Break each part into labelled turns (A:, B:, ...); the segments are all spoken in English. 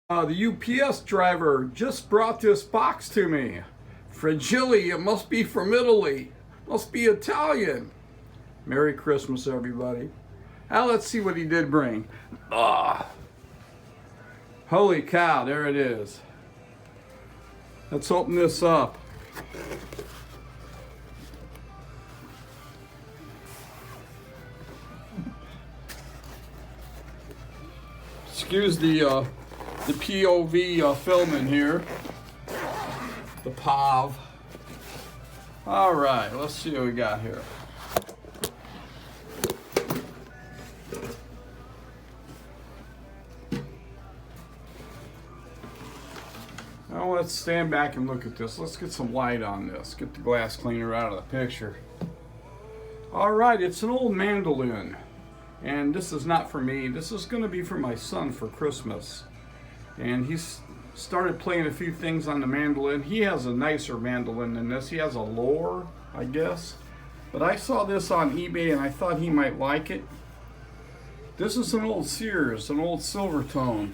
A: The UPS driver just brought this box to me. Fragile, it must be from Italy. Must be Italian. Merry Christmas, everybody. Now let's see what he did bring. Holy cow, there it is. Let's open this up. Excuse the POV film in here. The POV. All right, let's see what we got here. Now let's stand back and look at this. Let's get some light on this. Get the glass cleaner out of the picture. All right, it's an old mandolin. And this is not for me. This is going to be for my son for Christmas. And he's started playing a few things on the mandolin. He has a nicer mandolin than this. He has a lower, I guess. But I saw this on eBay and I thought he might like it. This is an old Sears, an old Silvertone.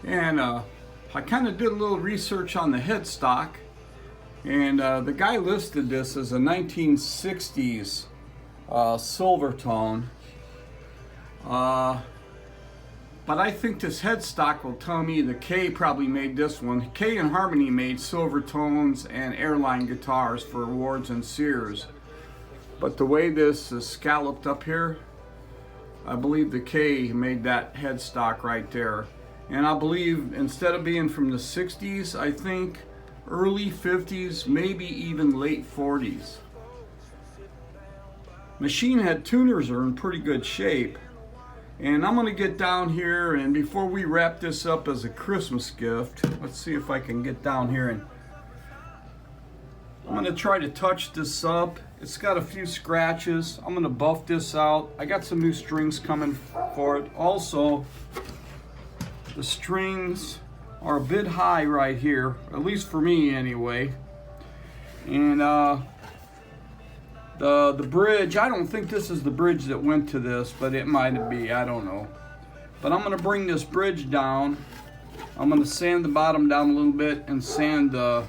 A: And I kind of did a little research on the headstock. And the guy listed this as a 1960's Silvertone. But I think this headstock will tell me the K probably made this one. K and Harmony made Silvertones and airline guitars for Wards and Sears. But the way this is scalloped up here, I believe the K made that headstock right there. And I believe instead of being from the 60s, I think early 50s, maybe even late 40s. Machine head tuners are in pretty good shape. And I'm going to get down here, and before we wrap this up as a Christmas gift, let's see if I can get down here, and I'm going to try to touch this up. It's got a few scratches. I'm going to buff this out. I got some new strings coming for it. Also, the strings are a bit high right here, at least for me anyway. And the bridge, I don't think this is the bridge that went to this, but it might be, I don't know. But I'm going to bring this bridge down. I'm going to sand the bottom down a little bit and sand the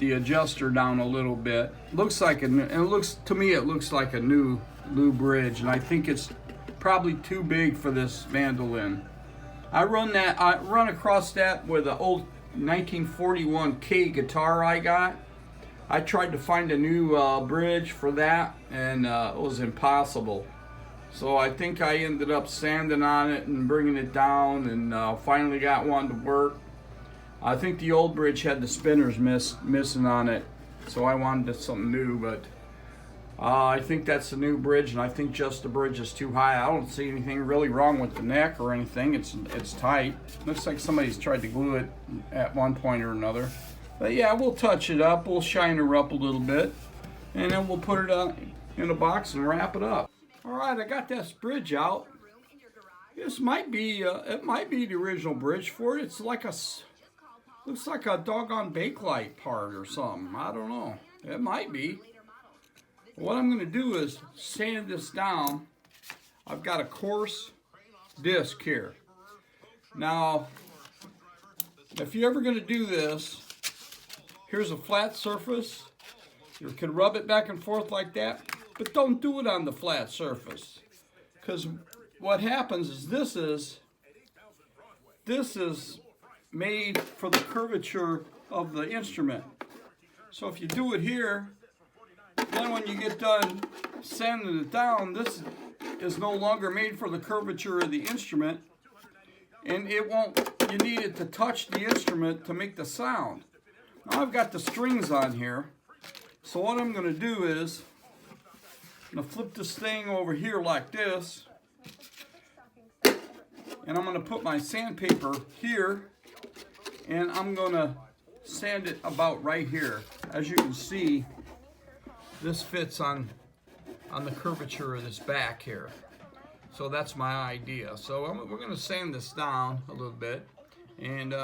A: adjuster down a little bit. Looks like and it looks to me, it looks like a new bridge, and I think it's probably too big for this mandolin. I run across that with an old 1941 K guitar I got. I tried to find a new bridge for that, and it was impossible. So I think I ended up sanding on it and bringing it down, and finally got one to work. I think the old bridge had the spinners missing on it, so I wanted something new, but I think that's the new bridge, and I think just the bridge is too high. I don't see anything really wrong with the neck or anything. It's tight. Looks like somebody's tried to glue it at one point or another. But yeah, we'll touch it up, we'll shine her up a little bit, and then we'll put it in a box and wrap it up. All right, I got this bridge out. This might be, it might be the original bridge for it. It's like looks like a doggone Bakelite part or something. I don't know. It might be. What I'm gonna do is sand this down. I've got a coarse disc here. Now, if you're ever gonna do this, here's a flat surface. You can rub it back and forth like that, but don't do it on the flat surface. Because what happens is this is made for the curvature of the instrument. So if you do it here, then when you get done sanding it down, this is no longer made for the curvature of the instrument, and it won't, you need it to touch the instrument to make the sound. Now I've got the strings on here, so what I'm going to do is I'm going to flip this thing over here like this, and I'm going to put my sandpaper here, and I'm going to sand it about right here. As you can see, this fits on the curvature of this back here. So that's my idea. So we're going to sand this down a little bit and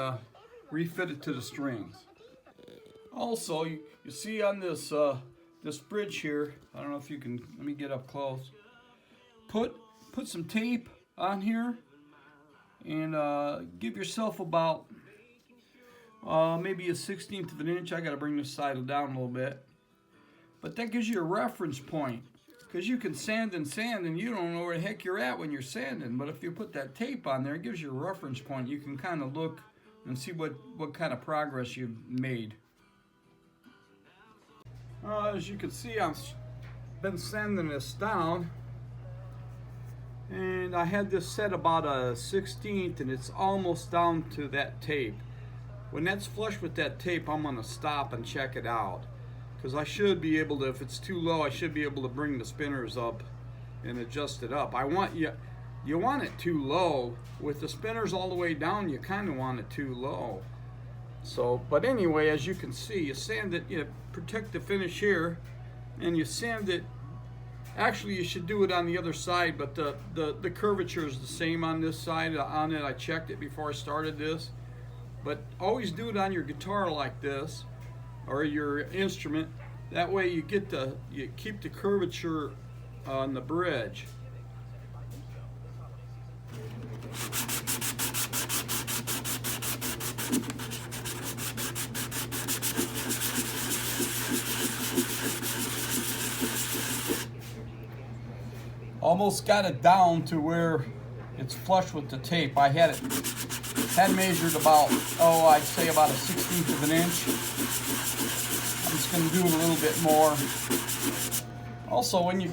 A: refit it to the strings. Also, you see on this this bridge here, I don't know if you can, let me get up close. Put some tape on here and give yourself about maybe a 1/16 of an inch. I got to bring this side down a little bit, but that gives you a reference point, because you can sand and you don't know where the heck you're at when you're sanding. But if you put that tape on there, it gives you a reference point. You can kind of look and see what kind of progress you've made. As you can see, I've been sanding this down, and I had this set about a 1/16, and it's almost down to that tape. When that's flush with that tape, I'm going to stop and check it out, because I should be able to, if it's too low, I should be able to bring the spinners up and adjust it up. You want it too low. With the spinners all the way down, you kind of want it too low. So, but anyway, as you can see, you sand it, you protect the finish here, and you sand it. Actually, you should do it on the other side, but the curvature is the same on this side. On it, I checked it before I started this. But always do it on your guitar like this, or your instrument. That way you keep the curvature on the bridge. Almost got it down to where it's flush with the tape. I had measured about, I'd say about a 1/16 of an inch. I'm just going to do it a little bit more. Also, when you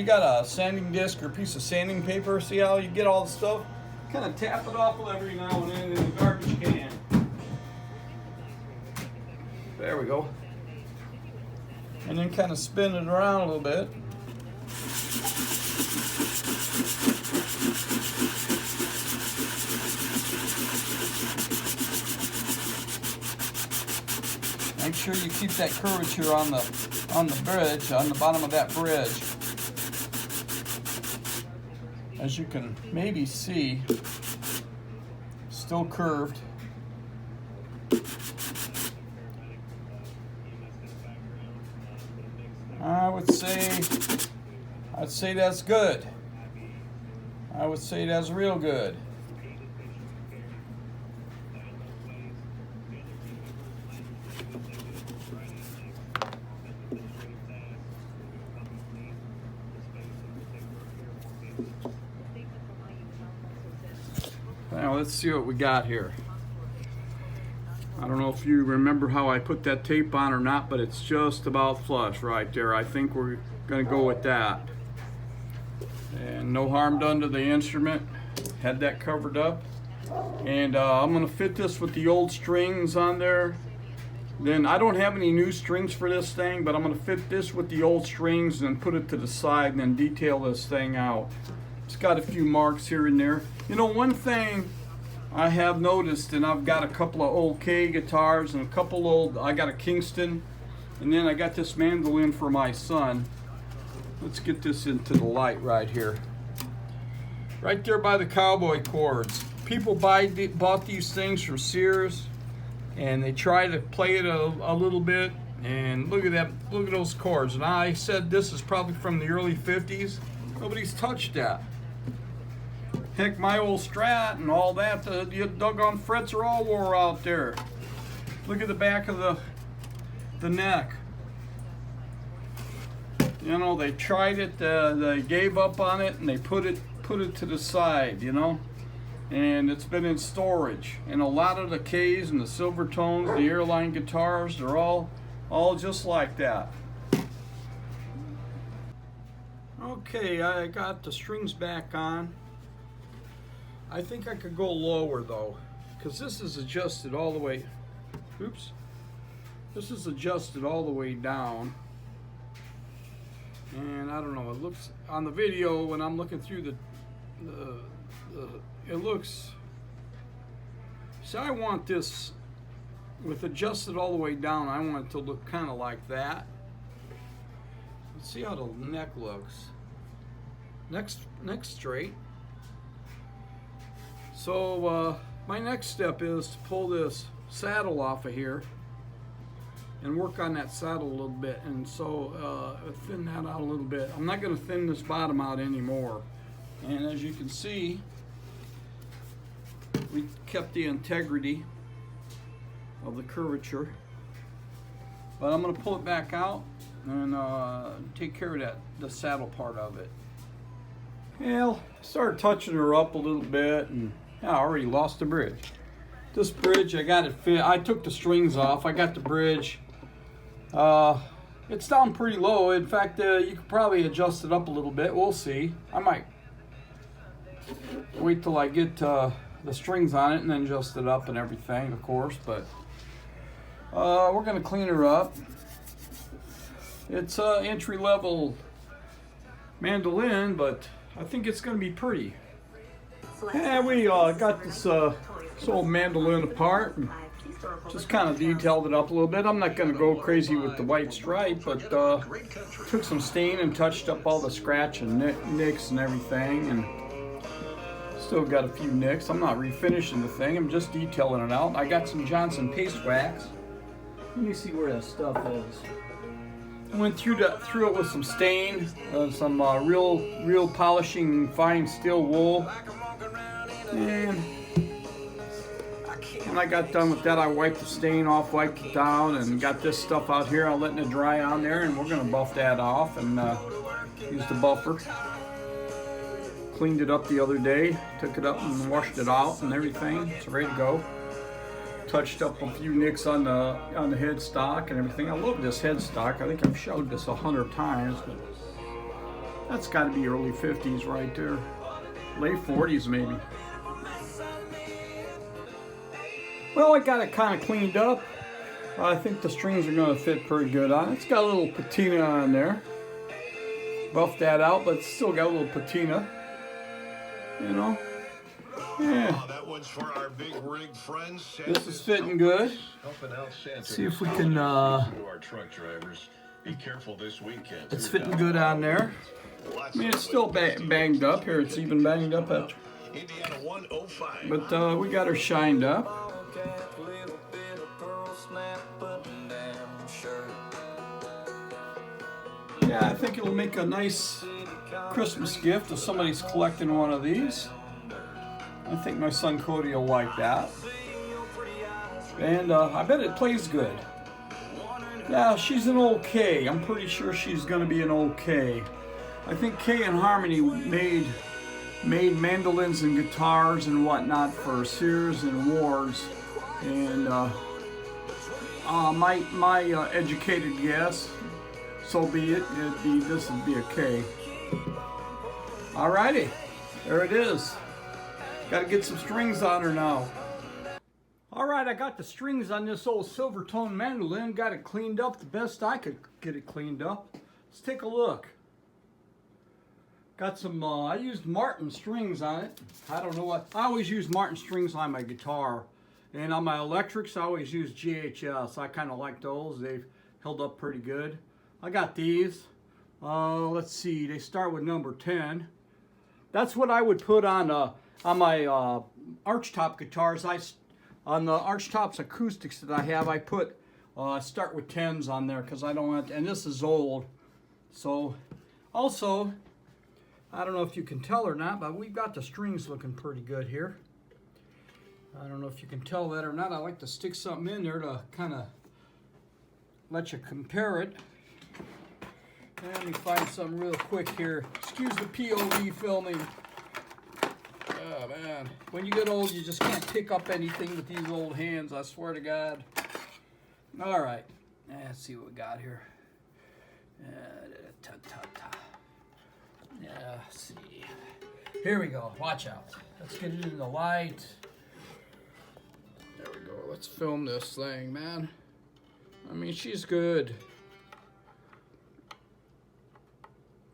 A: got a sanding disc or piece of sanding paper, see how you get all the stuff? Kind of tap it off every now and then in the garbage can. There we go. And then kind of spin it around a little bit. Make sure you keep that curvature on the bridge, on the bottom of that bridge. As you can maybe see, still curved. I'd say that's good. I would say that's real good. Now let's see what we got here. I don't know if you remember how I put that tape on or not, but it's just about flush right there. I think we're going to go with that. And no harm done to the instrument. Had that covered up. And I'm going to fit this with the old strings on there. Then I don't have any new strings for this thing, but I'm going to fit this with the old strings and put it to the side and then detail this thing out. It's got a few marks here and there. You know, one thing I have noticed, and I've got a couple of old K guitars and a couple old, I got a Kingston, and then I got this mandolin for my son. Let's get this into the light right here. Right there by the cowboy chords. People bought these things from Sears, and they try to play it a little bit, and look at that, look at those chords. And I said this is probably from the early 50s. Nobody's touched that. Heck, my old Strat and all that, the doggone frets are all wore out there. Look at the back of the neck. You know, they tried it, they gave up on it, and they put it to the side, you know. And it's been in storage. And a lot of the Ks and the Silvertones, the airline guitars, they're all just like that. Okay, I got the strings back on. I think I could go lower though, because this is adjusted all the way. Oops. This is adjusted all the way down. And I don't know, it looks on the video when I'm looking through it looks. So I want this with adjusted all the way down. I want it to look kind of like that. Let's see how the neck looks. Neck straight. So my next step is to pull this saddle off of here and work on that saddle a little bit, and so thin that out a little bit. I'm not going to thin this bottom out anymore. And as you can see, We kept the integrity of the curvature. But I'm going to pull it back out and take care of the saddle part of it. Well, I started touching her up a little bit, and I already lost the bridge. This bridge, I got it fit. I took the strings off. I got the bridge. It's down pretty low. In fact, you could probably adjust it up a little bit. We'll see. I might wait till I get the strings on it and then adjust it up and everything, of course. But we're going to clean her up. It's an entry-level mandolin, but I think it's going to be pretty. Yeah, we got this old mandolin apart and just kind of detailed it up a little bit. I'm not going to go crazy with the white stripe, but took some stain and touched up all the scratch and nicks and everything, and still got a few nicks. I'm not refinishing the thing. I'm just detailing it out. I got some Johnson paste wax. Let me see where that stuff is. I went through it with some stain, some real polishing fine steel wool, and when I got done with that, I wiped the stain off, wiped it down, and got this stuff out here. I'm letting it dry on there, and we're going to buff that off and use the buffer. Cleaned it up the other day, took it up and washed it out and everything. It's ready to go. Touched up a few nicks on the headstock and everything. I love this headstock. I think I've showed this 100 times, but that's got to be early 50s right there. Late 40s maybe. Well, I got it kind of cleaned up. I think the strings are going to fit pretty good on it. It's got a little patina on there. Buffed that out, but it's still got a little patina. You know? Yeah. That one's for our big rig friends. This is fitting good. See if we can be careful this weekend. It's fitting good on there. I mean, it's still banged up here. It's even banged up after. But we got her shined up. Yeah, I think it'll make a nice Christmas gift if somebody's collecting one of these. I think my son Cody will like that. And I bet it plays good. Yeah, she's an old K. I'm pretty sure she's going to be an old K. I think K and Harmony made mandolins and guitars and whatnot for Sears and Ward's. And my educated guess, so be it. This would be a K. Alrighty, there it is. Got to get some strings on her now. Alright, I got the strings on this old Silvertone mandolin. Got it cleaned up the best I could get it cleaned up. Let's take a look. Got some, I used Martin strings on it. I don't know what, I always use Martin strings on my guitar. And on my electrics, I always use GHS. I kind of like those. They've held up pretty good. I got these. Let's see, they start with number 10. That's what I would put on my archtop guitars. On the archtops acoustics that I have, I put start with 10s on there because I don't want, and this is old. So, also, I don't know if you can tell or not, but we've got the strings looking pretty good here. I don't know if you can tell that or not. I like to stick something in there to kind of let you compare it. And let me find something real quick here. Excuse the POV filming. Oh man, when you get old, you just can't pick up anything with these old hands, I swear to God. All right, let's see what we got here. Yeah, let's see. Here we go, watch out. Let's get it in the light. There we go, let's film this thing, man. I mean, she's good.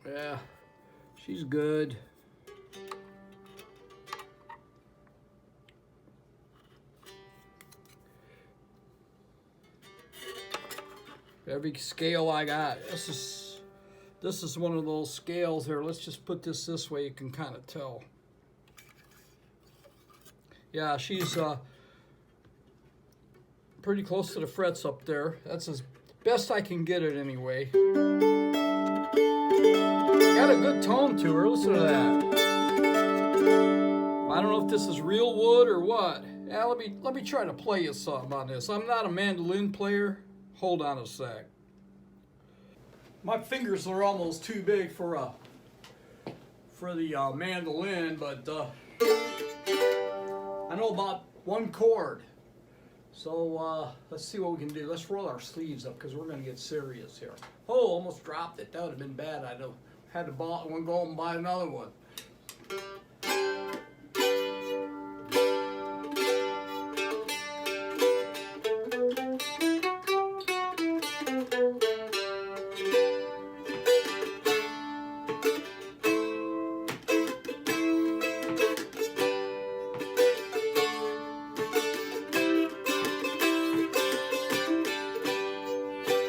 A: Yeah, she's good. Every scale I got. This is one of those scales here. Let's just put this way. You can kind of tell. Yeah, she's pretty close to the frets up there. That's as best I can get it anyway. Got a good tone to her. Listen to that. I don't know if this is real wood or what. Yeah, let me try to play you something on this. I'm not a mandolin player. Hold on a sec. My fingers are almost too big for the mandolin, but I know about one chord. So let's see what we can do. Let's roll our sleeves up because we're going to get serious here. Oh, almost dropped it. That would have been bad. I'd have had to go and buy another one.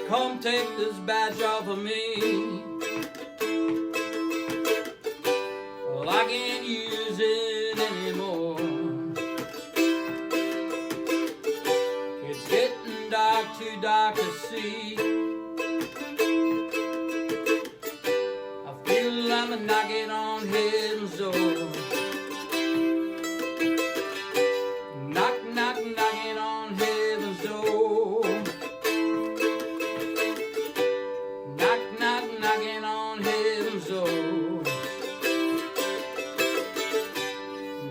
A: Come take this badge off of me. Well, I can't use it anymore. It's getting dark, too dark to see. I feel I'm knocking on heaven's door. Knock, knock, knocking on heaven's door. Knocking on heaven's door.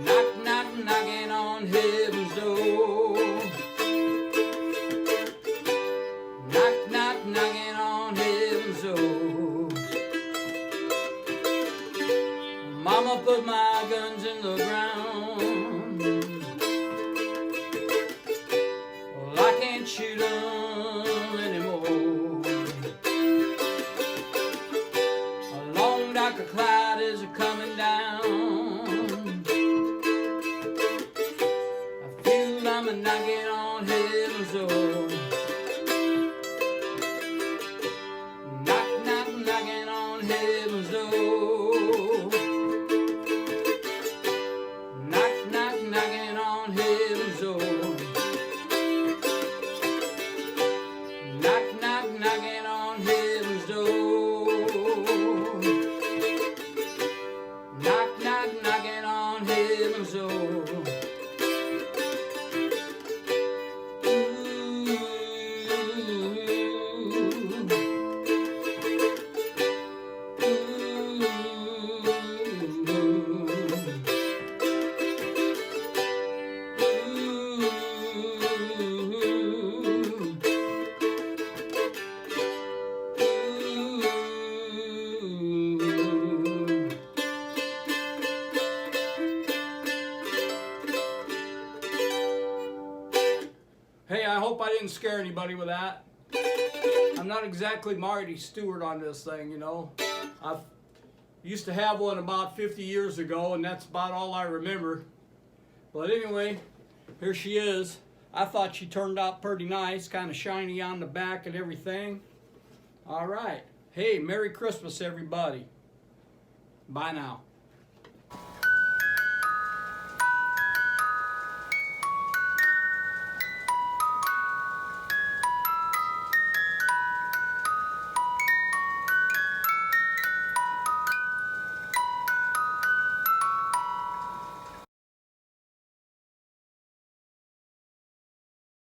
A: Knock, knock, knocking on heaven's door. Knock, knock, knocking on heaven's door. Mama put my guns in the ground. Well, I can't shoot them anymore. Like a cloud is coming down. I feel I'm knocking on heaven's door. Knock, knock, knocking on heaven's door. Knock, knock, knocking on heaven's door. Knock, knock, knocking on heaven's door. Knock, knock, knocking on heaven's door. Hey, I hope I didn't scare anybody with that. I'm not exactly Marty Stewart on this thing, you know. I used to have one about 50 years ago, and that's about all I remember. But anyway, here she is. I thought she turned out pretty nice, kind of shiny on the back and everything. All right. Hey, Merry Christmas, everybody. Bye now.